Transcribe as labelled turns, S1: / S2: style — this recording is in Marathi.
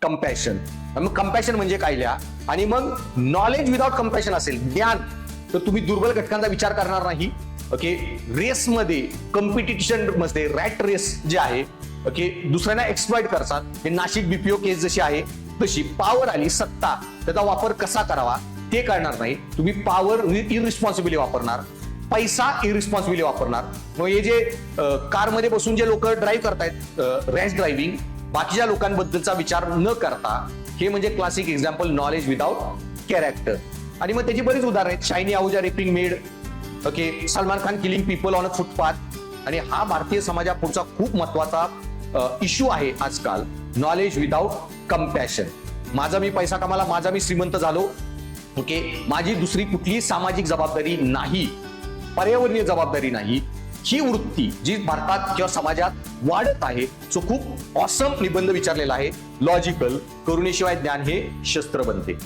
S1: कंपॅशन. मग कंपॅशन म्हणजे काय लिहा, आणि मग नॉलेज विदाउट कंपॅशन असेल, ज्ञान, तर तुम्ही दुर्बल घटकांचा विचार करणार नाही. ओके, रेसमध्ये, कॉम्पिटिशन मध्ये, रॅट रेस जे आहे, ओके, दुसऱ्यांना एक्सप्लॉइट करतात. हे नाशिक बीपीओ केस जशी आहे तशी पॉवर आली, सत्ता, त्याचा वापर कसा करावा ते कळणार नाही. तुम्ही पॉवर इररिस्पॉन्सिबली वापरणार, पैसा इररिस्पॉन्सिबली वापरणार. मग हे जे कारमध्ये बसून जे लोक ड्राईव्ह करतायत, रॅश ड्रायव्हिंग, बाकीच्या लोकांबद्दलचा विचार न करता, हे म्हणजे classic example knowledge without character. आणि मग त्याची बरीच उदाहरणं आहेत. Shiny Ahuja rapping made, okay, Salman Khan killing people on a footpath. आणि हा भारतीय समाजापुढचा खूप महत्वाचा इश्यू आहे आजकाल, नॉलेज विदाउट कंपॅशन. माझा मी पैसा कमाला, माझा मी श्रीमंत झालो, ओके, माझी दुसरी कुठलीही सामाजिक जबाबदारी नाही, पर्यावरणीय जबाबदारी नाही, ही वृत्ती जी भारतात किंवा समाजात वाढत आहे. सो खूप ऑसम निबंध विचारलेला आहे. लॉजिकल, करुणेशिवाय ज्ञान हे शस्त्र बनते.